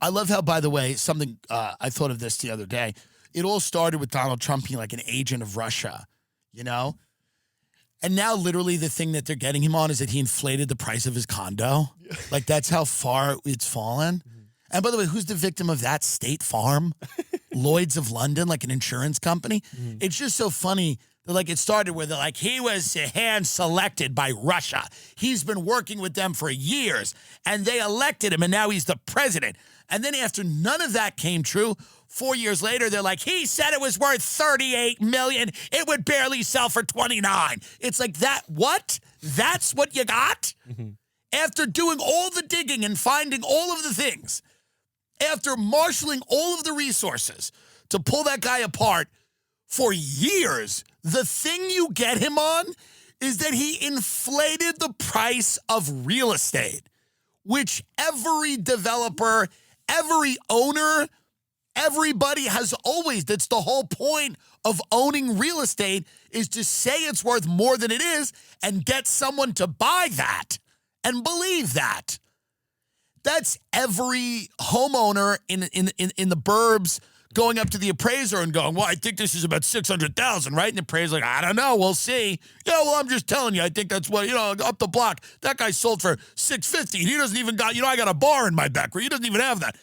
I love how, by the way, something I thought of this the other day. It all started with Donald Trump being like an agent of Russia, you know? And now literally the thing that they're getting him on is that he inflated the price of his condo. Yeah. Like that's how far it's fallen. Mm-hmm. And by the way, who's the victim of that? State Farm? Lloyd's of London, like an insurance company? Mm-hmm. It's just so funny. Like it started where they're like, he was hand selected by Russia. He's been working with them for years and they elected him and now he's the president. And then after none of that came true, 4 years later, they're like, he said it was worth $38 million. It would barely sell for $29. It's like that. What? That's what you got? Mm-hmm. After doing all the digging and finding all of the things, after marshaling all of the resources to pull that guy apart for years, the thing you get him on is that he inflated the price of real estate, which every developer, every owner, everybody has always, that's the whole point of owning real estate, is to say it's worth more than it is and get someone to buy that and believe that. That's every homeowner in the burbs going up to the appraiser and going, well, I think this is about $600,000, right? And the appraiser's like, I don't know, we'll see. Yeah, well, I'm just telling you, I think that's what, up the block, that guy sold for $650. He doesn't even got, I got a bar in my back where he doesn't even have that.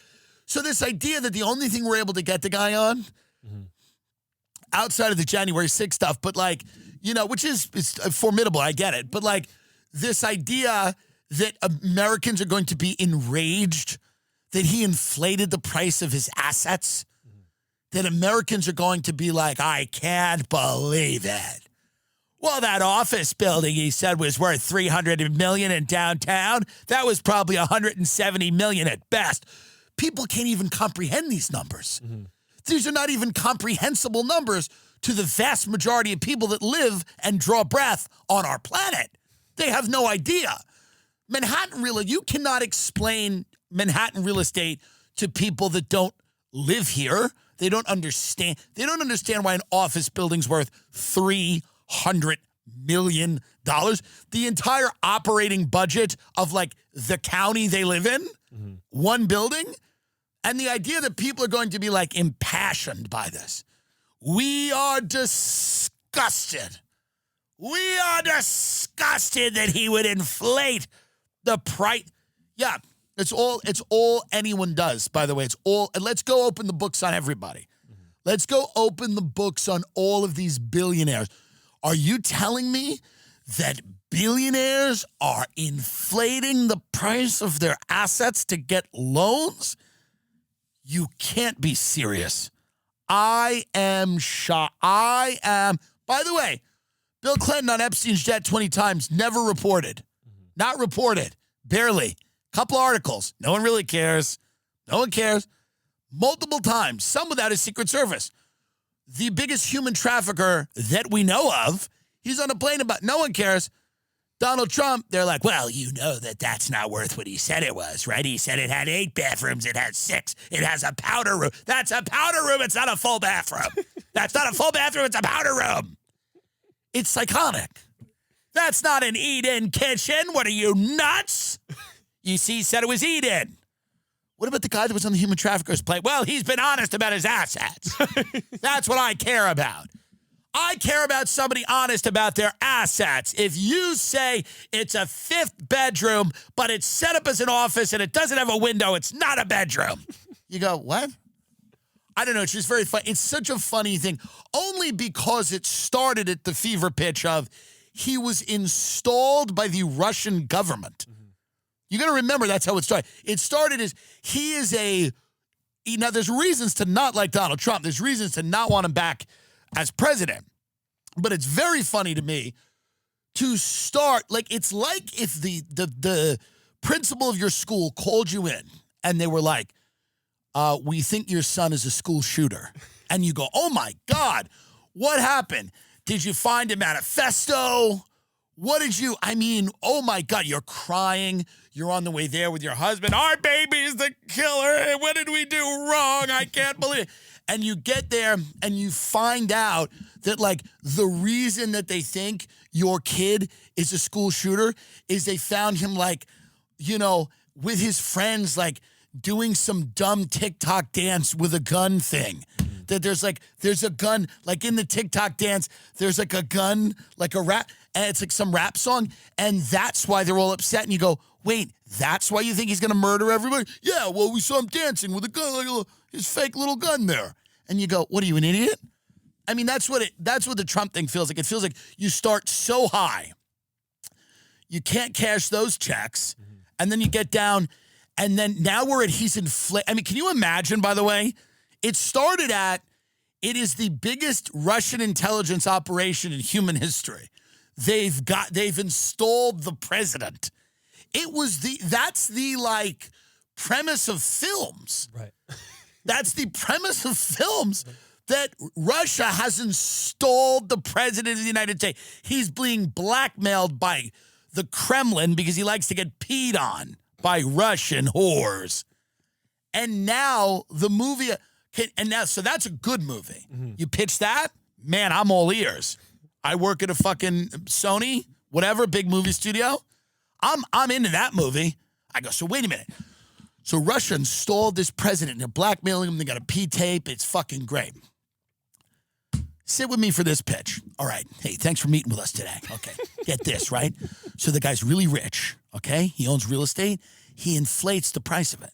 So this idea that the only thing we're able to get the guy on, mm-hmm. outside of the January 6th stuff, but like, which is formidable, I get it. But like this idea that Americans are going to be enraged that he inflated the price of his assets, mm-hmm. that Americans are going to be like, I can't believe it. Well, that office building he said was worth $300 million in downtown. That was probably $170 million at best. People can't even comprehend these numbers. Mm-hmm. These are not even comprehensible numbers to the vast majority of people that live and draw breath on our planet. They have no idea. Manhattan you cannot explain Manhattan real estate to people that don't live here. They don't understand. They don't understand why an office building's worth $300 million. The entire operating budget of like the county they live in, mm-hmm. one building. And the idea that people are going to be like impassioned by this. We are disgusted. We are disgusted that he would inflate the price. Yeah, it's all anyone does, by the way. It's all, and let's go open the books on everybody. Mm-hmm. Let's go open the books on all of these billionaires. Are you telling me that billionaires are inflating the price of their assets to get loans? You can't be serious. I am shocked. By the way, Bill Clinton on Epstein's jet 20 times, never reported. Mm-hmm. Not reported. Barely. Couple articles. No one really cares. No one cares. Multiple times. Some without his Secret Service. The biggest human trafficker that we know of, he's on a plane about, no one cares. Donald Trump, they're like, well, that's not worth what he said it was, right? He said it had 8 bathrooms. It has 6. It has a powder room. That's a powder room. It's not a full bathroom. That's not a full bathroom. It's a powder room. It's psychotic. That's not an eat-in kitchen. What are you, nuts? You see, he said it was eat-in. What about the guy that was on the human trafficker's plane? Well, he's been honest about his assets. That's what I care about. I care about somebody honest about their assets. If you say it's a 5th bedroom, but it's set up as an office and it doesn't have a window, it's not a bedroom. You go, what? I don't know. It's just very funny. It's such a funny thing. Only because it started at the fever pitch of he was installed by the Russian government. Mm-hmm. You got to remember that's how it started. It started as now there's reasons to not like Donald Trump. There's reasons to not want him back as president. But it's very funny to me to start, like, it's like if the principal of your school called you in and they were like, we think your son is a school shooter. And you go, oh my God, what happened? Did you find a manifesto? Oh my God, you're crying. You're on the way there with your husband. Our baby's the killer. What did we do wrong? I can't believe it. And you get there and you find out that, like, the reason that they think your kid is a school shooter is they found him, like, with his friends, like, doing some dumb TikTok dance with a gun thing. That there's a gun, like in the TikTok dance, there's like a gun, like a rap, and it's like some rap song, and that's why they're all upset. And you go, wait, that's why you think he's gonna murder everybody? Yeah, well, we saw him dancing with a gun, like his fake little gun there. And you go, what are you, an idiot? I mean, that's what the Trump thing feels like. It feels like you start so high, you can't cash those checks, and then you get down, and then now he's inflated. I mean, can you imagine, by the way? It started it is the biggest Russian intelligence operation in human history. They've installed the president. That's the like premise of films. Right. That's the premise of films, that Russia has installed the president of the United States. He's being blackmailed by the Kremlin because he likes to get peed on by Russian whores. And now the movie, so that's a good movie. You pitch that, man, I'm all ears. I work at a fucking Sony, whatever, big movie studio. I'm into that movie. I go, so wait a minute. So Russia installed this president. They're blackmailing him. They got a P tape. It's fucking great. Sit with me for this pitch. All right. Hey, thanks for meeting with us today. Okay. Get this, right? So the guy's really rich, okay? He owns real estate. He inflates the price of it.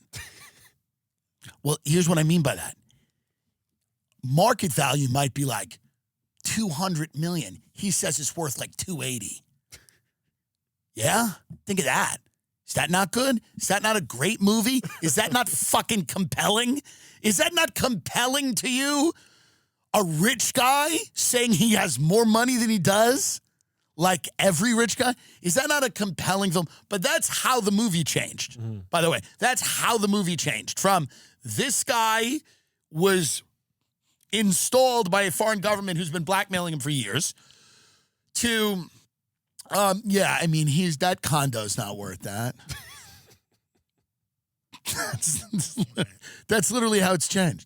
Well, here's what I mean by that. Market value might be like 200 million. He says it's worth like 280. Yeah? Think of that. Is that not good? Is that not a great movie? Is that not fucking compelling? Is that not compelling to you? A rich guy saying he has more money than he does? Like every rich guy? Is that not a compelling film? But that's how the movie changed. By the way, that's how the movie changed. From this guy was installed by a foreign government who's been blackmailing him for years to, yeah, I mean, that condo's not worth that. That's literally how it's changed.